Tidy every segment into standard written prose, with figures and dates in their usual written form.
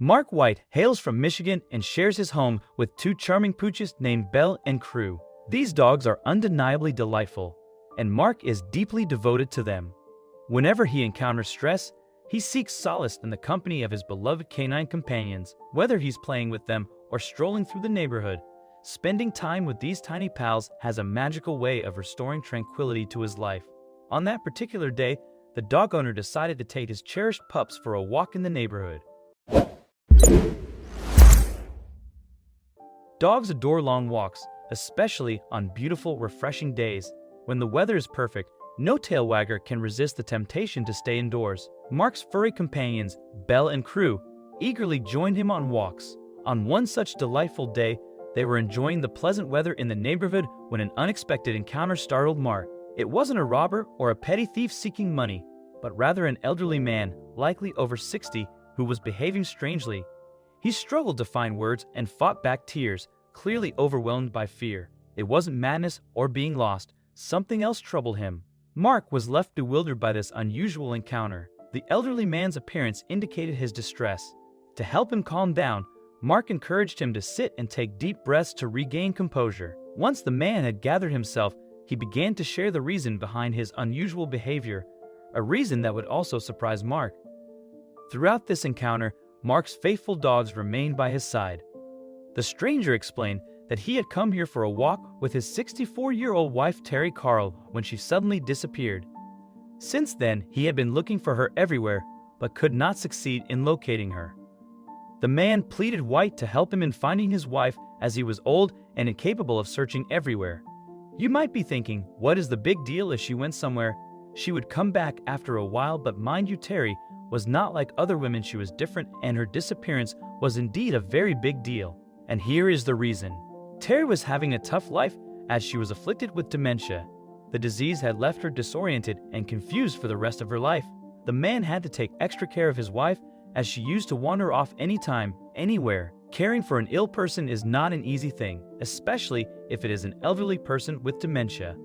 Mark White hails from Michigan and shares his home with two charming pooches named Belle and Crew. These dogs are undeniably delightful, and Mark is deeply devoted to them. Whenever he encounters stress, he seeks solace in the company of his beloved canine companions. Whether he's playing with them or strolling through the neighborhood, spending time with these tiny pals has a magical way of restoring tranquility to his life. On that particular day, the dog owner decided to take his cherished pups for a walk in the neighborhood. Dogs adore long walks, especially on beautiful, refreshing days. When the weather is perfect, no tail wagger can resist the temptation to stay indoors. Mark's furry companions, Belle and Crew, eagerly joined him on walks. On one such delightful day, they were enjoying the pleasant weather in the neighborhood when an unexpected encounter startled Mark. It wasn't a robber or a petty thief seeking money, but rather an elderly man, likely over 60, who was behaving strangely. He struggled to find words and fought back tears, clearly overwhelmed by fear. It wasn't madness or being lost. Something else troubled him. Mark was left bewildered by this unusual encounter. The elderly man's appearance indicated his distress. To help him calm down, Mark encouraged him to sit and take deep breaths to regain composure. Once the man had gathered himself, he began to share the reason behind his unusual behavior, a reason that would also surprise Mark. Throughout this encounter, Mark's faithful dogs remained by his side. The stranger explained that he had come here for a walk with his 64-year-old wife Terry Carl when she suddenly disappeared. Since then, he had been looking for her everywhere, but could not succeed in locating her. The man pleaded White to help him in finding his wife, as he was old and incapable of searching everywhere. You might be thinking, what is the big deal if she went somewhere? She would come back after a while, but mind you, Terry was not like other women. She was different, and her disappearance was indeed a very big deal. And here is the reason. Terry was having a tough life as she was afflicted with dementia. The disease had left her disoriented and confused for the rest of her life. The man had to take extra care of his wife, as she used to wander off anytime, anywhere. Caring for an ill person is not an easy thing, especially if it is an elderly person with dementia.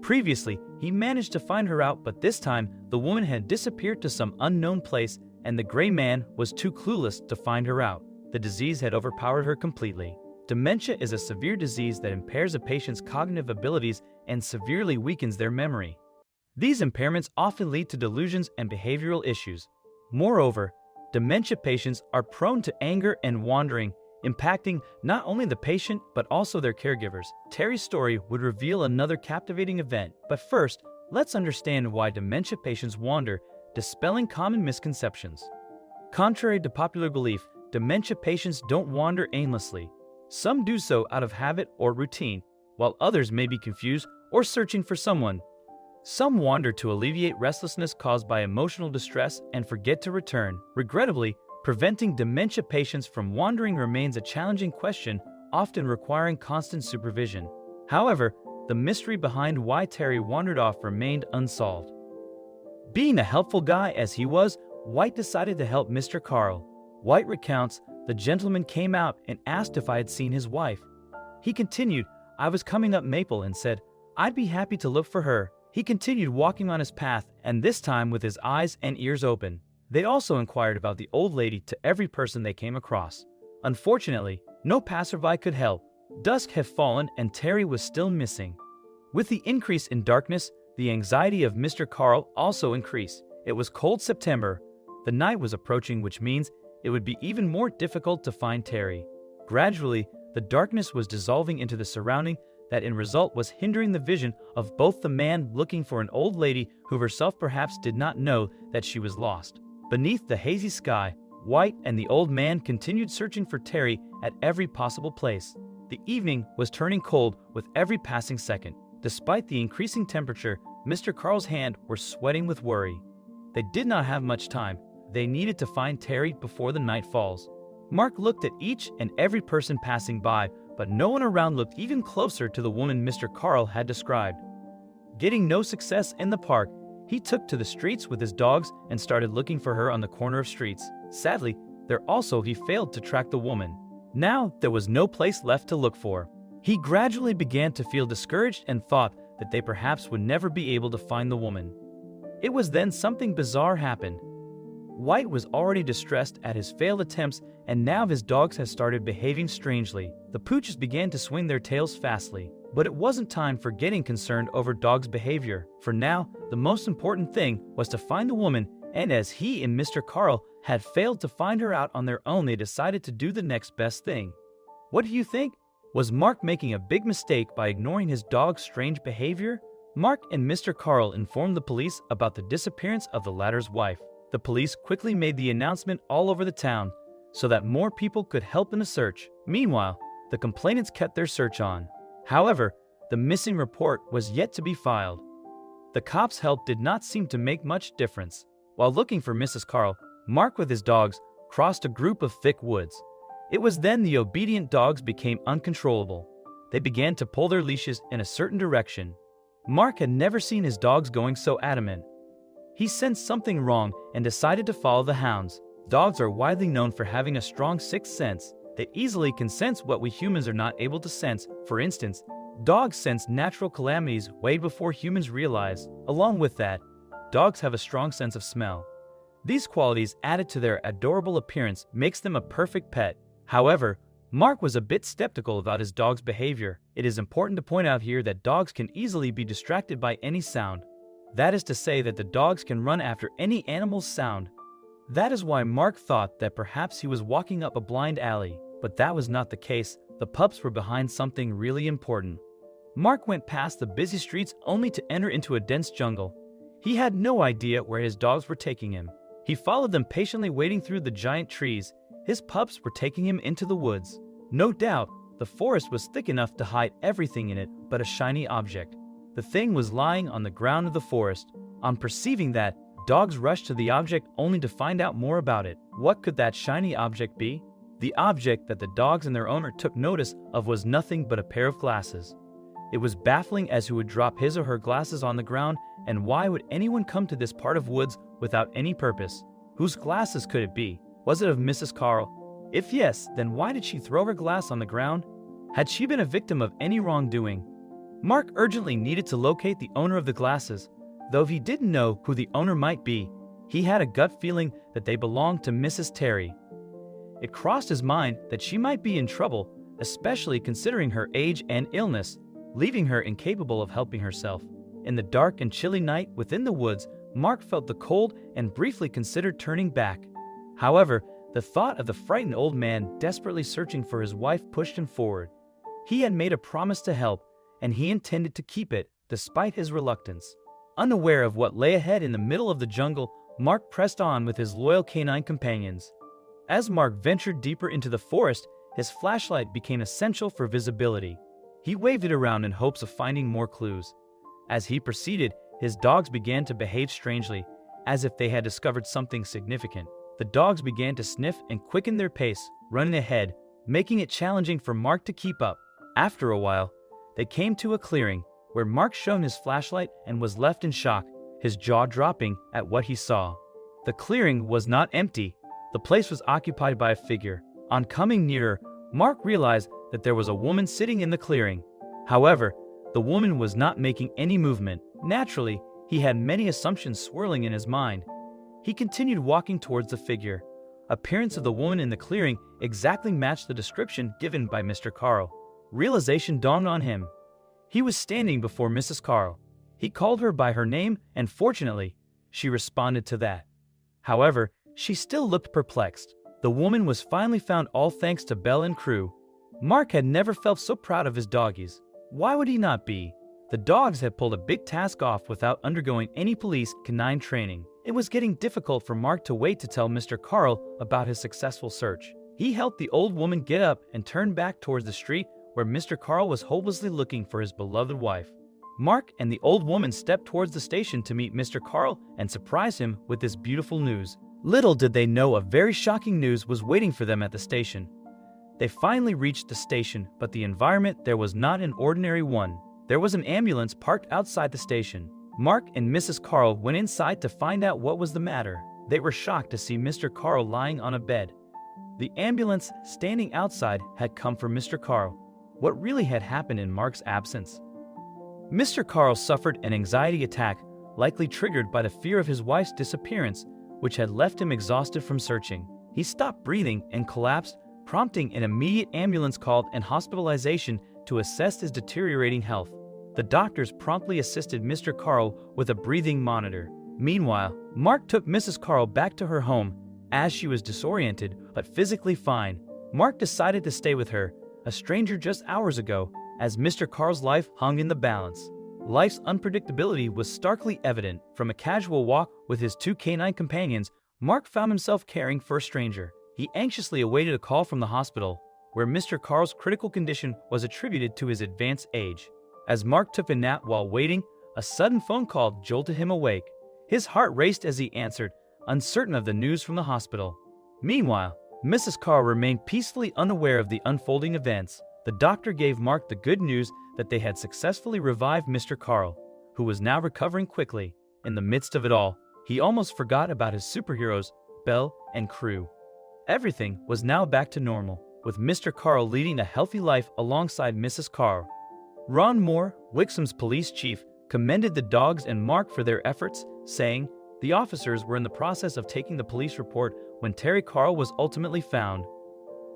Previously, he managed to find her out, but this time, the woman had disappeared to some unknown place, and the gray man was too clueless to find her out. The disease had overpowered her completely. Dementia is a severe disease that impairs a patient's cognitive abilities and severely weakens their memory. These impairments often lead to delusions and behavioral issues. Moreover, dementia patients are prone to anger and wandering, impacting not only the patient but also their caregivers. Terry's story would reveal another captivating event, but first, let's understand why dementia patients wander, dispelling common misconceptions. Contrary to popular belief, dementia patients don't wander aimlessly. Some do so out of habit or routine, while others may be confused or searching for someone. Some wander to alleviate restlessness caused by emotional distress and forget to return. Regrettably, preventing dementia patients from wandering remains a challenging question, often requiring constant supervision. However, the mystery behind why Terry wandered off remained unsolved. Being a helpful guy as he was, White decided to help Mr. Carl. White recounts, the gentleman came out and asked if I had seen his wife. He continued, I was coming up Maple and said, I'd be happy to look for her. He continued walking on his path, and this time with his eyes and ears open. They also inquired about the old lady to every person they came across. Unfortunately, no passerby could help. Dusk had fallen and Terry was still missing. With the increase in darkness, the anxiety of Mr. Carl also increased. It was cold September. The night was approaching, which means it would be even more difficult to find Terry. Gradually, the darkness was dissolving into the surrounding that in result was hindering the vision of both the man looking for an old lady who herself perhaps did not know that she was lost. Beneath the hazy sky, White and the old man continued searching for Terry at every possible place. The evening was turning cold with every passing second. Despite the increasing temperature, Mr. Carl's hands were sweating with worry. They did not have much time. They needed to find Terry before the night falls. Mark looked at each and every person passing by, but no one around looked even closer to the woman Mr. Carl had described. Getting no success in the park, he took to the streets with his dogs and started looking for her on the corner of streets. Sadly, there also he failed to track the woman. Now there was no place left to look for. He gradually began to feel discouraged and thought that they perhaps would never be able to find the woman. It was then something bizarre happened. White was already distressed at his failed attempts, and now his dogs had started behaving strangely. The pooches began to swing their tails fastly. But it wasn't time for getting concerned over Dog's behavior. For now, the most important thing was to find the woman, and as he and Mr. Carl had failed to find her out on their own, they decided to do the next best thing. What do you think? Was Mark making a big mistake by ignoring his dog's strange behavior? Mark and Mr. Carl informed the police about the disappearance of the latter's wife. The police quickly made the announcement all over the town so that more people could help in the search. Meanwhile, the complainants kept their search on. However, the missing report was yet to be filed. The cops' help did not seem to make much difference. While looking for Mrs. Carl, Mark with his dogs crossed a group of thick woods. It was then the obedient dogs became uncontrollable. They began to pull their leashes in a certain direction. Mark had never seen his dogs going so adamant. He sensed something wrong and decided to follow the hounds. Dogs are widely known for having a strong sixth sense. They easily can sense what we humans are not able to sense. For instance, dogs sense natural calamities way before humans realize. Along with that, dogs have a strong sense of smell. These qualities added to their adorable appearance makes them a perfect pet. However, Mark was a bit skeptical about his dog's behavior. It is important to point out here that dogs can easily be distracted by any sound. That is to say that the dogs can run after any animal's sound. That is why Mark thought that perhaps he was walking up a blind alley, but that was not the case. The pups were behind something really important. Mark went past the busy streets only to enter into a dense jungle. He had no idea where his dogs were taking him. He followed them patiently, wading through the giant trees. His pups were taking him into the woods. No doubt, the forest was thick enough to hide everything in it but a shiny object. The thing was lying on the ground of the forest. On perceiving that, dogs rushed to the object only to find out more about it. What could that shiny object be? The object that the dogs and their owner took notice of was nothing but a pair of glasses. It was baffling as who would drop his or her glasses on the ground, and why would anyone come to this part of woods without any purpose? Whose glasses could it be? Was it of Mrs. Carl? If yes, then why did she throw her glass on the ground? Had she been a victim of any wrongdoing? Mark urgently needed to locate the owner of the glasses. Though he didn't know who the owner might be, he had a gut feeling that they belonged to Mrs. Terry. It crossed his mind that she might be in trouble, especially considering her age and illness, leaving her incapable of helping herself. In the dark and chilly night within the woods, Mark felt the cold and briefly considered turning back. However, the thought of the frightened old man desperately searching for his wife pushed him forward. He had made a promise to help, and he intended to keep it, despite his reluctance. Unaware of what lay ahead in the middle of the jungle, Mark pressed on with his loyal canine companions. As Mark ventured deeper into the forest, his flashlight became essential for visibility. He waved it around in hopes of finding more clues. As he proceeded, his dogs began to behave strangely, as if they had discovered something significant. The dogs began to sniff and quicken their pace, running ahead, making it challenging for Mark to keep up. After a while, they came to a clearing, where Mark shone his flashlight and was left in shock, his jaw dropping at what he saw. The clearing was not empty. The place was occupied by a figure. On coming nearer, Mark realized that there was a woman sitting in the clearing. However, the woman was not making any movement. Naturally, he had many assumptions swirling in his mind. He continued walking towards the figure. Appearance of the woman in the clearing exactly matched the description given by Mr. Carl. Realization dawned on him. He was standing before Mrs. Carl. He called her by her name, and fortunately, she responded to that. However, she still looked perplexed. The woman was finally found, all thanks to Belle and crew. Mark had never felt so proud of his doggies. Why would he not be? The dogs had pulled a big task off without undergoing any police canine training. It was getting difficult for Mark to wait to tell Mr. Carl about his successful search. He helped the old woman get up and turn back towards the street where Mr. Carl was hopelessly looking for his beloved wife. Mark and the old woman stepped towards the station to meet Mr. Carl and surprise him with this beautiful news. Little did they know a very shocking news was waiting for them at the station. They finally reached the station, but the environment there was not an ordinary one. There was an ambulance parked outside the station. Mark and Mrs. Carl went inside to find out what was the matter. They were shocked to see Mr. Carl lying on a bed. The ambulance standing outside had come for Mr. Carl. What really had happened in Mark's absence? Mr. Carl suffered an anxiety attack, likely triggered by the fear of his wife's disappearance. which had left him exhausted from searching. He stopped breathing and collapsed, prompting an immediate ambulance call and hospitalization to assess his deteriorating health. The doctors promptly assisted Mr. Carl with a breathing monitor. Meanwhile, Mark took Mrs. Carl back to her home. As she was disoriented but physically fine, Mark decided to stay with her, a stranger just hours ago, as Mr. Carl's life hung in the balance. Life's unpredictability was starkly evident. From a casual walk with his two canine companions, Mark found himself caring for a stranger. He anxiously awaited a call from the hospital, where Mr. Carl's critical condition was attributed to his advanced age. As Mark took a nap while waiting, a sudden phone call jolted him awake. His heart raced as he answered, uncertain of the news from the hospital. Meanwhile, Mrs. Carl remained peacefully unaware of the unfolding events. The doctor gave Mark the good news that they had successfully revived Mr. Carl, who was now recovering quickly. In the midst of it all, he almost forgot about his superheroes, Belle and crew. Everything was now back to normal, with Mr. Carl leading a healthy life alongside Mrs. Carl. Ron Moore, Wixom's police chief, commended the dogs and Mark for their efforts, saying, "The officers were in the process of taking the police report when Terry Carl was ultimately found."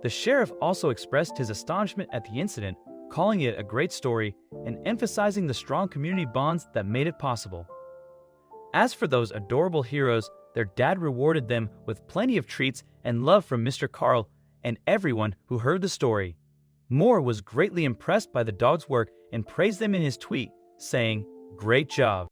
The sheriff also expressed his astonishment at the incident, calling it a great story and emphasizing the strong community bonds that made it possible. As for those adorable heroes, their dad rewarded them with plenty of treats and love from Mr. Carl and everyone who heard the story. Moore was greatly impressed by the dogs' work and praised them in his tweet, saying, "Great job."